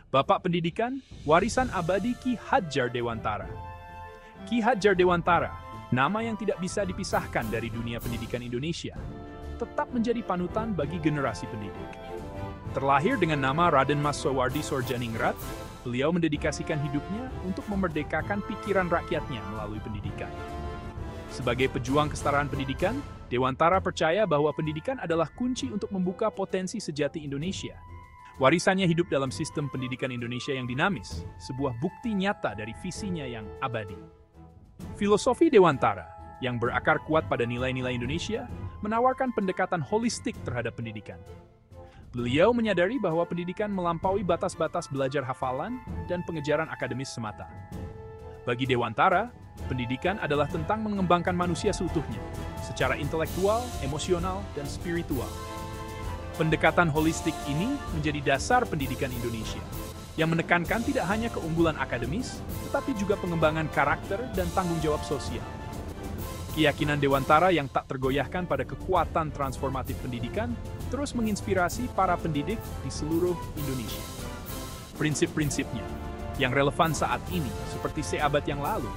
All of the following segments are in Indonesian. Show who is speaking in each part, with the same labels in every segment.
Speaker 1: Bapak Pendidikan, warisan abadi Ki Hadjar Dewantara. Ki Hadjar Dewantara, nama yang tidak bisa dipisahkan dari dunia pendidikan Indonesia, tetap menjadi panutan bagi generasi pendidik. Terlahir dengan nama Raden Mas Soewardi Sorjaningrat, beliau mendedikasikan hidupnya untuk memerdekakan pikiran rakyatnya melalui pendidikan. Sebagai pejuang kesetaraan pendidikan, Dewantara percaya bahwa pendidikan adalah kunci untuk membuka potensi sejati Indonesia. Warisannya hidup dalam sistem pendidikan Indonesia yang dinamis, sebuah bukti nyata dari visinya yang abadi. Filosofi Dewantara, yang berakar kuat pada nilai-nilai Indonesia, menawarkan pendekatan holistik terhadap pendidikan. Beliau menyadari bahwa pendidikan melampaui batas-batas belajar hafalan dan pengejaran akademis semata. Bagi Dewantara, pendidikan adalah tentang mengembangkan manusia seutuhnya, secara intelektual, emosional, dan spiritual. Pendekatan holistik ini menjadi dasar pendidikan Indonesia, yang menekankan tidak hanya keunggulan akademis, tetapi juga pengembangan karakter dan tanggung jawab sosial. Keyakinan Dewantara yang tak tergoyahkan pada kekuatan transformatif pendidikan terus menginspirasi para pendidik di seluruh Indonesia. Prinsip-prinsipnya, yang relevan saat ini seperti seabad yang lalu,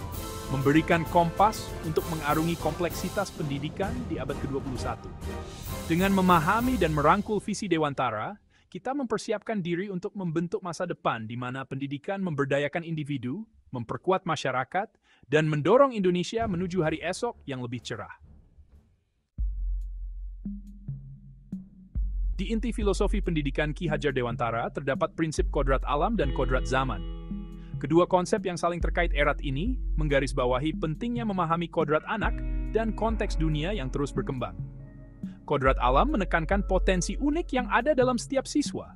Speaker 1: memberikan kompas untuk mengarungi kompleksitas pendidikan di abad ke-21. Dengan memahami dan merangkul visi Dewantara, kita mempersiapkan diri untuk membentuk masa depan di mana pendidikan memberdayakan individu, memperkuat masyarakat, dan mendorong Indonesia menuju hari esok yang lebih cerah. Di inti filosofi pendidikan Ki Hadjar Dewantara terdapat prinsip kodrat alam dan kodrat zaman. Kedua konsep yang saling terkait erat ini menggarisbawahi pentingnya memahami kodrat anak dan konteks dunia yang terus berkembang. Kodrat alam menekankan potensi unik yang ada dalam setiap siswa.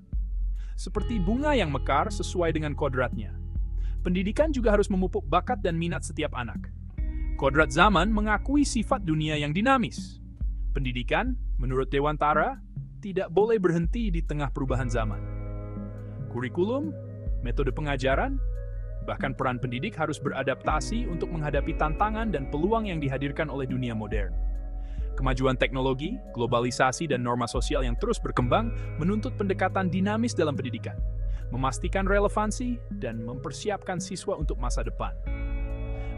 Speaker 1: Seperti bunga yang mekar sesuai dengan kodratnya. Pendidikan juga harus memupuk bakat dan minat setiap anak. Kodrat zaman mengakui sifat dunia yang dinamis. Pendidikan, menurut Dewantara, tidak boleh berhenti di tengah perubahan zaman. Kurikulum, metode pengajaran, bahkan peran pendidik harus beradaptasi untuk menghadapi tantangan dan peluang yang dihadirkan oleh dunia modern. Kemajuan teknologi, globalisasi, dan norma sosial yang terus berkembang menuntut pendekatan dinamis dalam pendidikan, memastikan relevansi, dan mempersiapkan siswa untuk masa depan.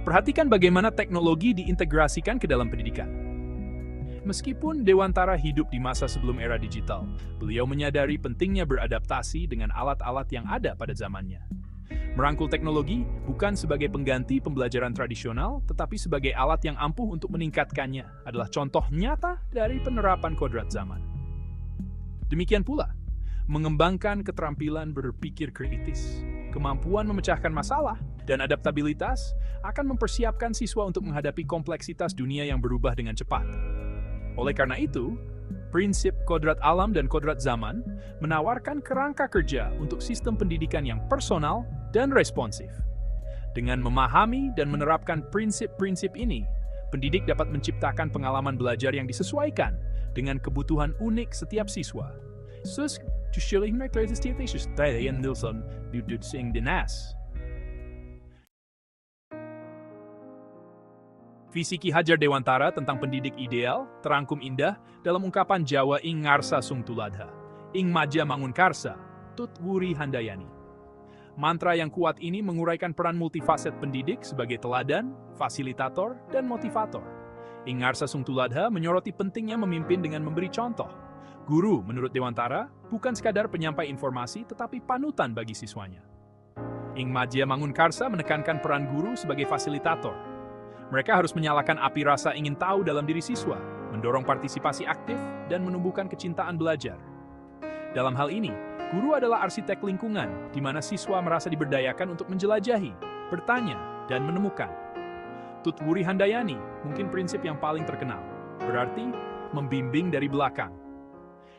Speaker 1: Perhatikan bagaimana teknologi diintegrasikan ke dalam pendidikan. Meskipun Dewantara hidup di masa sebelum era digital, beliau menyadari pentingnya beradaptasi dengan alat-alat yang ada pada zamannya. Merangkul teknologi bukan sebagai pengganti pembelajaran tradisional, tetapi sebagai alat yang ampuh untuk meningkatkannya adalah contoh nyata dari penerapan kodrat zaman. Demikian pula, mengembangkan keterampilan berpikir kritis, kemampuan memecahkan masalah, dan adaptabilitas akan mempersiapkan siswa untuk menghadapi kompleksitas dunia yang berubah dengan cepat. Oleh karena itu, prinsip kodrat alam dan kodrat zaman menawarkan kerangka kerja untuk sistem pendidikan yang personal dan responsif. Dengan memahami dan menerapkan prinsip-prinsip ini, pendidik dapat menciptakan pengalaman belajar yang disesuaikan dengan kebutuhan unik setiap siswa. Visi Ki Hadjar Dewantara tentang pendidik ideal terangkum indah dalam ungkapan Jawa ing ngarsa sung tuladha, ing maja mangun karsa, tut wuri handayani. Mantra yang kuat ini menguraikan peran multifaset pendidik sebagai teladan, fasilitator, dan motivator. Ing ngarsa sung tuladha menyoroti pentingnya memimpin dengan memberi contoh. Guru, menurut Dewantara, bukan sekadar penyampai informasi tetapi panutan bagi siswanya. Ing maja mangun karsa menekankan peran guru sebagai fasilitator. Mereka harus menyalakan api rasa ingin tahu dalam diri siswa, mendorong partisipasi aktif, dan menumbuhkan kecintaan belajar. Dalam hal ini, guru adalah arsitek lingkungan, di mana siswa merasa diberdayakan untuk menjelajahi, bertanya, dan menemukan. Tutwuri Handayani mungkin prinsip yang paling terkenal, berarti membimbing dari belakang.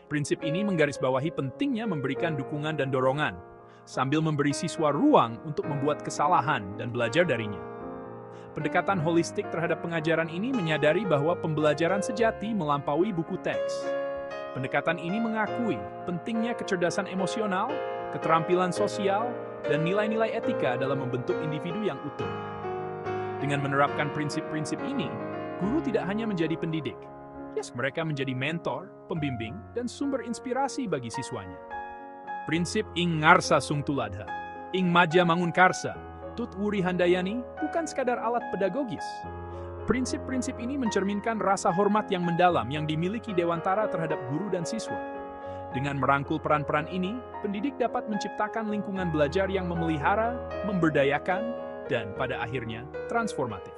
Speaker 1: Prinsip ini menggarisbawahi pentingnya memberikan dukungan dan dorongan, sambil memberi siswa ruang untuk membuat kesalahan dan belajar darinya. Pendekatan holistik terhadap pengajaran ini menyadari bahwa pembelajaran sejati melampaui buku teks. Pendekatan ini mengakui pentingnya kecerdasan emosional, keterampilan sosial, dan nilai-nilai etika dalam membentuk individu yang utuh. Dengan menerapkan prinsip-prinsip ini, guru tidak hanya menjadi pendidik. Mereka menjadi mentor, pembimbing, dan sumber inspirasi bagi siswanya. Prinsip ing ngarsa sung tuladha, ing maja mangun karsa, tut wuri handayani bukan sekadar alat pedagogis. Prinsip-prinsip ini mencerminkan rasa hormat yang mendalam yang dimiliki Dewantara terhadap guru dan siswa. Dengan merangkul peran-peran ini, pendidik dapat menciptakan lingkungan belajar yang memelihara, memberdayakan, dan pada akhirnya transformatif.